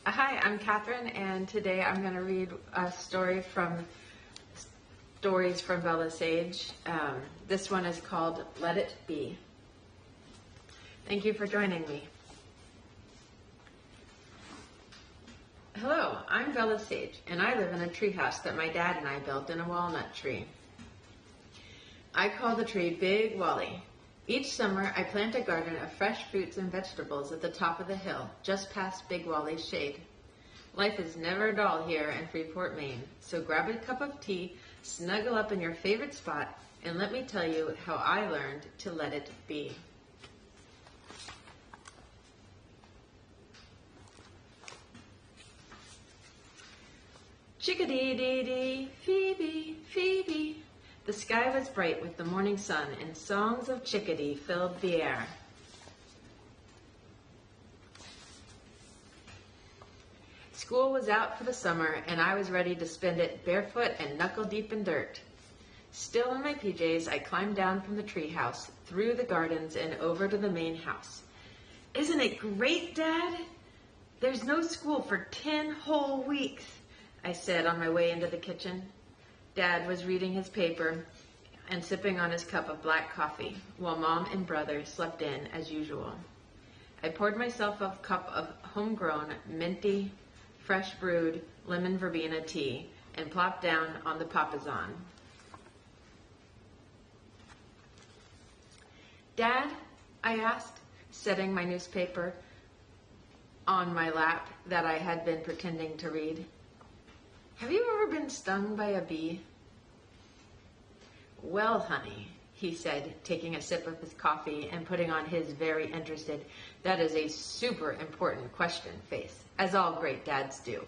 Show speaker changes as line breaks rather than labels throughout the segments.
Hi, I'm Catherine, and today I'm going to read a story from Stories from Bella Sage. This one is called Let It Be. Thank you for joining me. Hello, I'm Bella Sage, and I live in a treehouse that my dad and I built in a walnut tree. I call the tree Big Wally. Each summer, I plant a garden of fresh fruits and vegetables at the top of the hill, just past Big Wally's shade. Life is never dull here in Freeport, Maine, so grab a cup of tea, snuggle up in your favorite spot, and let me tell you how I learned to let it be. Chickadee-dee-dee, Phoebe, Phoebe. The sky was bright with the morning sun, and songs of chickadee filled the air. School was out for the summer, and I was ready to spend it barefoot and knuckle-deep in dirt. Still in my PJs, I climbed down from the treehouse, through the gardens, and over to the main house. "Isn't it great, Dad? There's no school for 10 whole weeks," I said on my way into the kitchen. Dad was reading his paper and sipping on his cup of black coffee, while Mom and Brother slept in as usual. I poured myself a cup of homegrown, minty, fresh brewed lemon verbena tea and plopped down on the papasan. "Dad," I asked, setting my newspaper on my lap that I had been pretending to read, "have you ever been stung by a bee?" "Well, honey," he said, taking a sip of his coffee and putting on his very interested, "that is a super important question" face, as all great dads do.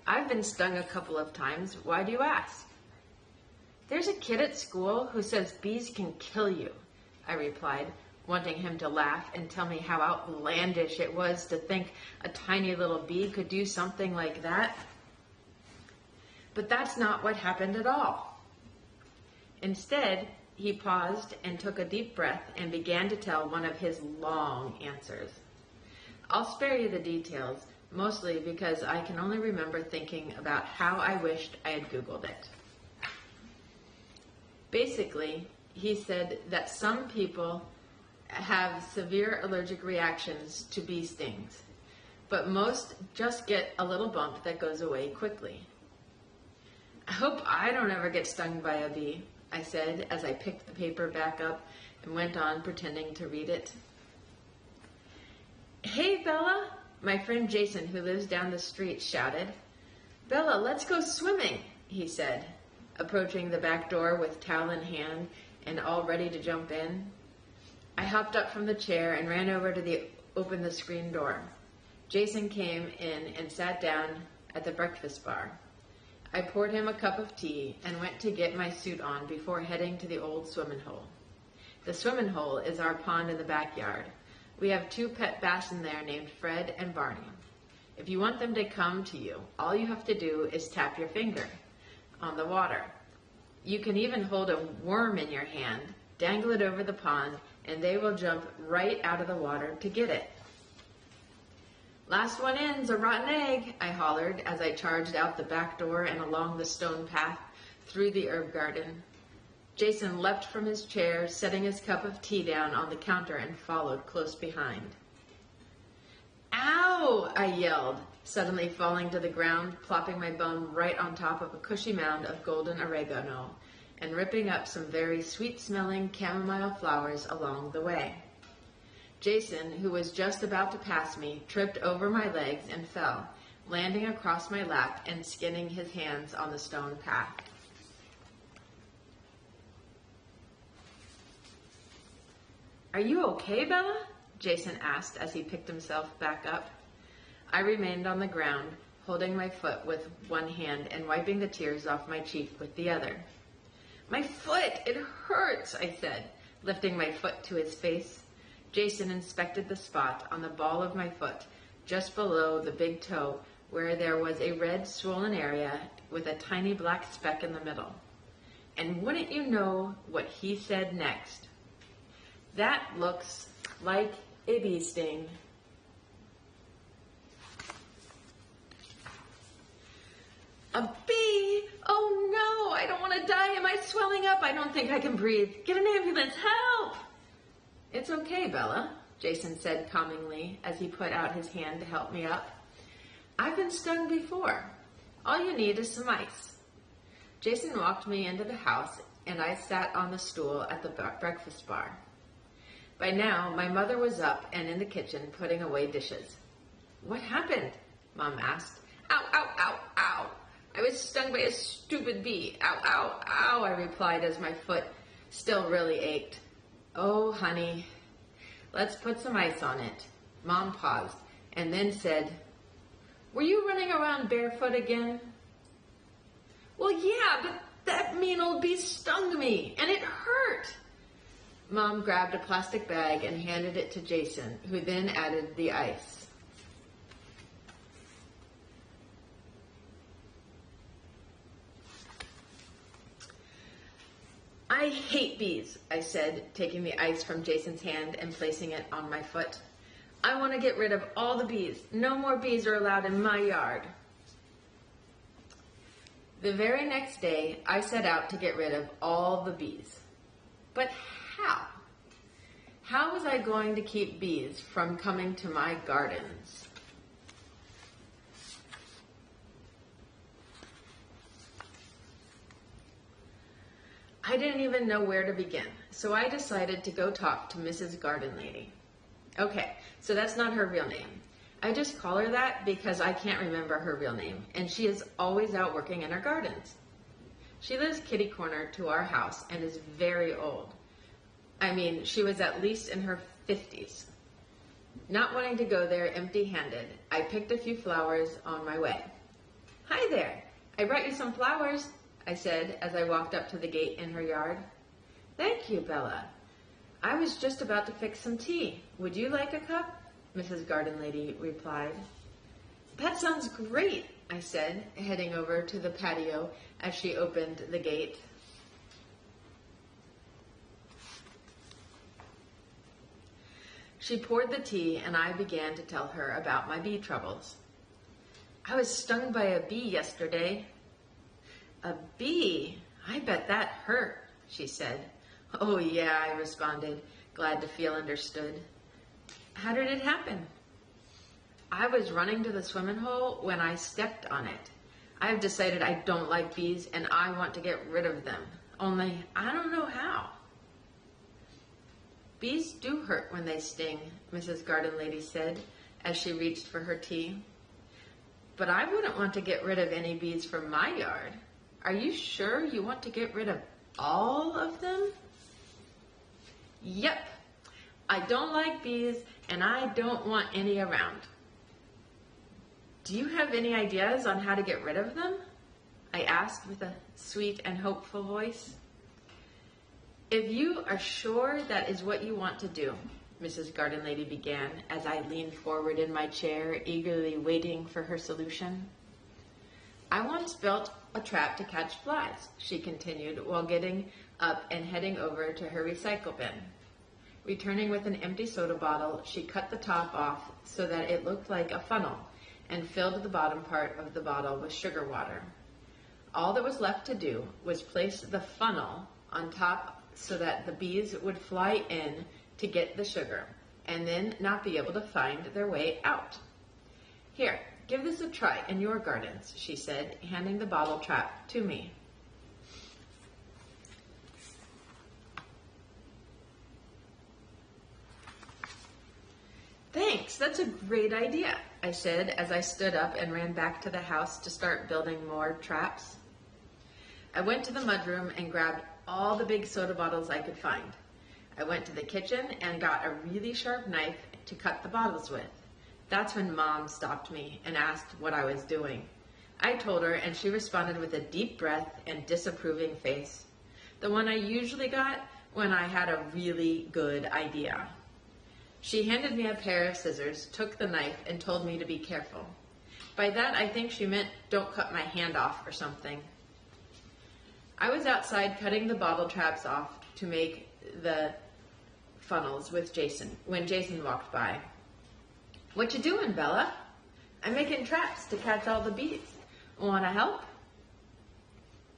"I've been stung a couple of times. Why do you ask?" "There's a kid at school who says bees can kill you," I replied, wanting him to laugh and tell me how outlandish it was to think a tiny little bee could do something like that. But that's not what happened at all. Instead, he paused and took a deep breath and began to tell one of his long answers. I'll spare you the details, mostly because I can only remember thinking about how I wished I had Googled it. Basically, he said that some people have severe allergic reactions to bee stings, but most just get a little bump that goes away quickly. "I hope I don't ever get stung by a bee," I said as I picked the paper back up and went on pretending to read it. "Hey, Bella," my friend Jason, who lives down the street, shouted. "Bella, let's go swimming," he said, approaching the back door with towel in hand and all ready to jump in. I hopped up from the chair and ran over to open the screen door. Jason came in and sat down at the breakfast bar. I poured him a cup of tea and went to get my suit on before heading to the old swimming hole. The swimming hole is our pond in the backyard. We have 2 pet bass in there named Fred and Barney. If you want them to come to you, all you have to do is tap your finger on the water. You can even hold a worm in your hand, dangle it over the pond, and they will jump right out of the water to get it. "Last one in's a rotten egg," I hollered as I charged out the back door and along the stone path through the herb garden. Jason leapt from his chair, setting his cup of tea down on the counter, and followed close behind. "Ow!" I yelled, suddenly falling to the ground, plopping my bum right on top of a cushy mound of golden oregano and ripping up some very sweet-smelling chamomile flowers along the way. Jason, who was just about to pass me, tripped over my legs and fell, landing across my lap and skinning his hands on the stone path. "Are you okay, Bella?" Jason asked as he picked himself back up. I remained on the ground, holding my foot with one hand and wiping the tears off my cheek with the other. "My foot! It hurts!" I said, lifting my foot to his face. Jason inspected the spot on the ball of my foot, just below the big toe, where there was a red swollen area with a tiny black speck in the middle. And wouldn't you know what he said next? "That looks like a bee sting." A bee? Oh no, I don't want to die. Am I swelling up? I don't think I can breathe. Get an ambulance, help! It's okay, Bella, Jason said calmingly as he put out his hand to help me up. I've been stung before. All you need is some ice. Jason walked me into the house and I sat on the stool at the breakfast bar. By now, my mother was up and in the kitchen putting away dishes. What happened? Mom asked. Ow, ow, ow, ow. I was stung by a stupid bee. Ow, ow, ow, I replied as my foot still really ached. Oh, honey, let's put some ice on it. Mom paused and then said, were you running around barefoot again? Well, yeah, but that mean old bee stung me, and it hurt. Mom grabbed a plastic bag and handed it to Jason, who then added the ice. I hate bees, I said, taking the ice from Jason's hand and placing it on my foot. I want to get rid of all the bees. No more bees are allowed in my yard. The very next day, I set out to get rid of all the bees. But how? How was I going to keep bees from coming to my gardens? I didn't even know where to begin, so I decided to go talk to Mrs. Garden Lady. Okay, so that's not her real name. I just call her that because I can't remember her real name, and she is always out working in her gardens. She lives kitty corner to our house and is very old. I mean, she was at least in her 50s. Not wanting to go there empty-handed, I picked a few flowers on my way. Hi there, I brought you some flowers, I said as I walked up to the gate in her yard. Thank you, Bella. I was just about to fix some tea. Would you like a cup? Mrs. Garden Lady replied. That sounds great, I said, heading over to the patio as she opened the gate. She poured the tea and I began to tell her about my bee troubles. I was stung by a bee yesterday. A bee? I bet that hurt, she said. Oh yeah, I responded, glad to feel understood. How did it happen? I was running to the swimming hole when I stepped on it. I've decided I don't like bees and I want to get rid of them. Only I don't know how. Bees do hurt when they sting, Mrs. Garden Lady said as she reached for her tea. But I wouldn't want to get rid of any bees from my yard. Are you sure you want to get rid of all of them? Yep. I don't like bees and I don't want any around. Do you have any ideas on how to get rid of them? I asked with a sweet and hopeful voice. If you are sure that is what you want to do, Mrs. Garden Lady began as I leaned forward in my chair, eagerly waiting for her solution. I once built a trap to catch flies, she continued while getting up and heading over to her recycle bin. Returning with an empty soda bottle, she cut the top off so that it looked like a funnel and filled the bottom part of the bottle with sugar water. All that was left to do was place the funnel on top so that the bees would fly in to get the sugar and then not be able to find their way out. Here, give this a try in your gardens, she said, handing the bottle trap to me. Thanks, that's a great idea, I said as I stood up and ran back to the house to start building more traps. I went to the mudroom and grabbed all the big soda bottles I could find. I went to the kitchen and got a really sharp knife to cut the bottles with. That's when Mom stopped me and asked what I was doing. I told her and she responded with a deep breath and disapproving face. The one I usually got when I had a really good idea. She handed me a pair of scissors, took the knife, and told me to be careful. By that, I think she meant don't cut my hand off or something. I was outside cutting the bottle traps off to make the funnels with Jason when Jason walked by. What you doing, Bella? I'm making traps to catch all the bees. Want to help?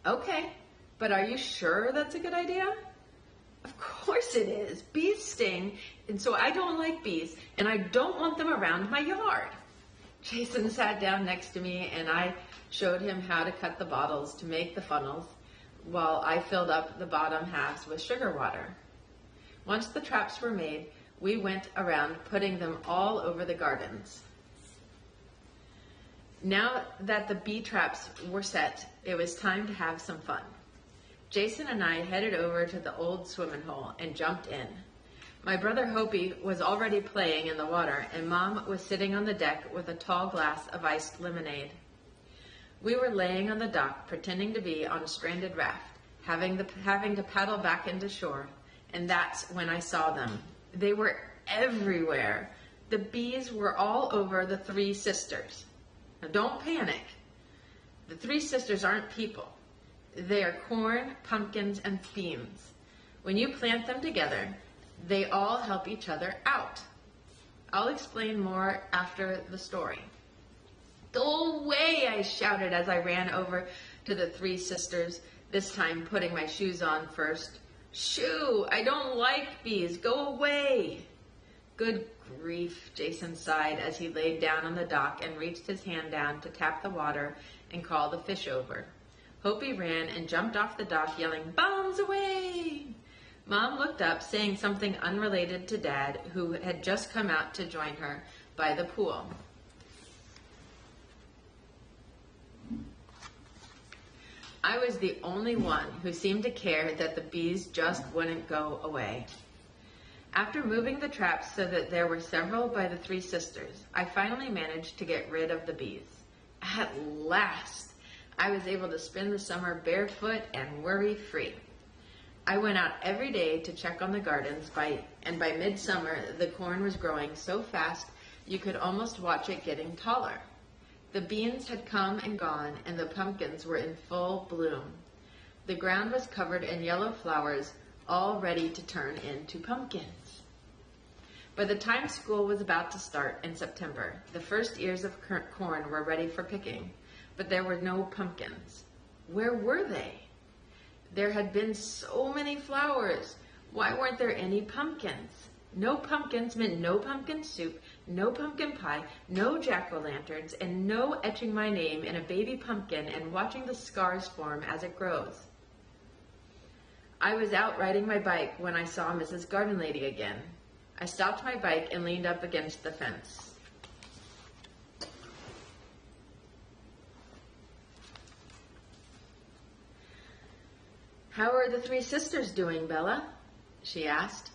Okay, but are you sure that's a good idea? Of course it is. Bees sting, and so I don't like bees, and I don't want them around my yard. Jason sat down next to me, and I showed him how to cut the bottles to make the funnels, while I filled up the bottom halves with sugar water. Once the traps were made, we went around putting them all over the gardens. Now that the bee traps were set, it was time to have some fun. Jason and I headed over to the old swimming hole and jumped in. My brother Hopi was already playing in the water, and Mom was sitting on the deck with a tall glass of iced lemonade. We were laying on the dock, pretending to be on a stranded raft, having to paddle back into shore, and that's when I saw them. They were everywhere. The bees were all over the three sisters. Now don't panic. The three sisters aren't people. They are corn, pumpkins, and beans. When you plant them together, they all help each other out. I'll explain more after the story. Go away, I shouted as I ran over to the three sisters, this time putting my shoes on first. Shoo, I don't like bees. Go away. Good grief, Jason sighed as he laid down on the dock and reached his hand down to tap the water and call the fish over. Hopi ran and jumped off the dock yelling, "Bombs away!" Mom looked up, saying something unrelated to Dad, who had just come out to join her by the pool. I was the only one who seemed to care that the bees just wouldn't go away. After moving the traps so that there were several by the three sisters, I finally managed to get rid of the bees. At last, I was able to spend the summer barefoot and worry-free. I went out every day to check on the gardens, and by midsummer, the corn was growing so fast you could almost watch it getting taller. The beans had come and gone, and the pumpkins were in full bloom. The ground was covered in yellow flowers, all ready to turn into pumpkins. By the time school was about to start in September, the first ears of corn were ready for picking, but there were no pumpkins. Where were they? There had been so many flowers. Why weren't there any pumpkins? No pumpkins meant no pumpkin soup, no pumpkin pie, no jack-o'-lanterns, and no etching my name in a baby pumpkin and watching the scars form as it grows. I was out riding my bike when I saw Mrs. Garden Lady again. I stopped my bike and leaned up against the fence. "How are the three sisters doing, Bella?" she asked.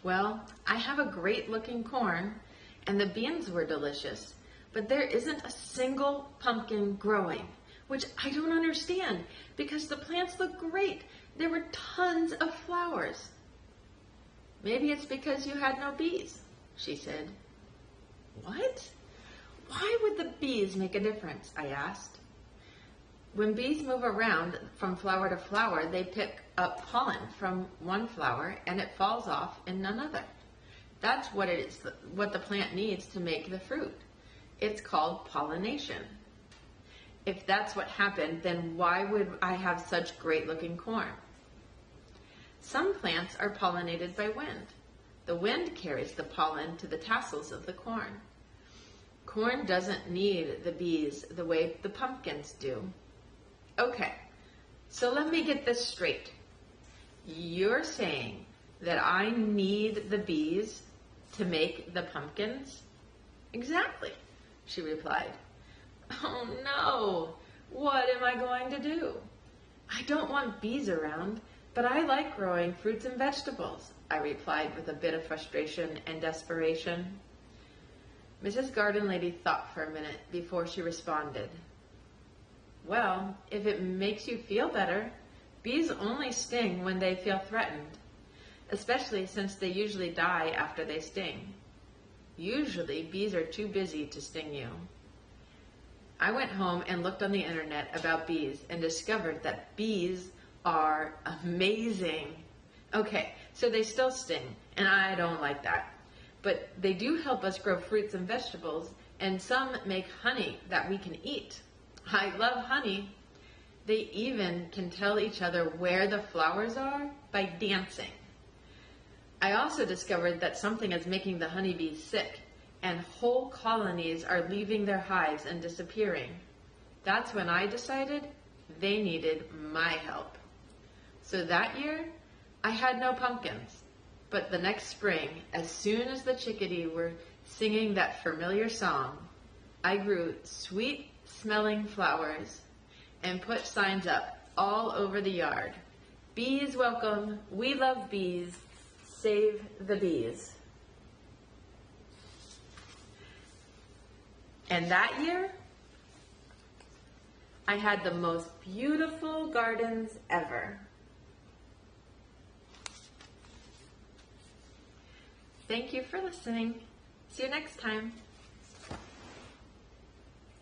"Well, I have a great-looking corn, and the beans were delicious, but there isn't a single pumpkin growing, which I don't understand, because the plants look great. There were tons of flowers." "Maybe it's because you had no bees," she said. "What? Why would the bees make a difference?" I asked. "When bees move around from flower to flower, they pick up pollen from one flower and it falls off in another. That's what it is, what the plant needs to make the fruit. It's called pollination. If that's what happened, then why would I have such great-looking corn?" "Some plants are pollinated by wind. The wind carries the pollen to the tassels of the corn. Corn doesn't need the bees the way the pumpkins do." "Okay, so let me get this straight. You're saying that I need the bees to make the pumpkins?" "Exactly," she replied. "Oh no, what am I going to do? I don't want bees around, but I like growing fruits and vegetables," I replied with a bit of frustration and desperation. Mrs. Garden Lady thought for a minute before she responded. "Well, if it makes you feel better, bees only sting when they feel threatened, especially since they usually die after they sting. Usually, bees are too busy to sting you." I went home and looked on the internet about bees and discovered that bees are amazing. Okay, so they still sting, and I don't like that. But they do help us grow fruits and vegetables, and some make honey that we can eat. I love honey. They even can tell each other where the flowers are by dancing. I also discovered that something is making the honeybees sick, and whole colonies are leaving their hives and disappearing. That's when I decided they needed my help. So that year, I had no pumpkins. But the next spring, as soon as the chickadee were singing that familiar song, I grew sweet-smelling flowers and put signs up all over the yard. Bees welcome, we love bees, save the bees. And that year, I had the most beautiful gardens ever. Thank you for listening. See you next time.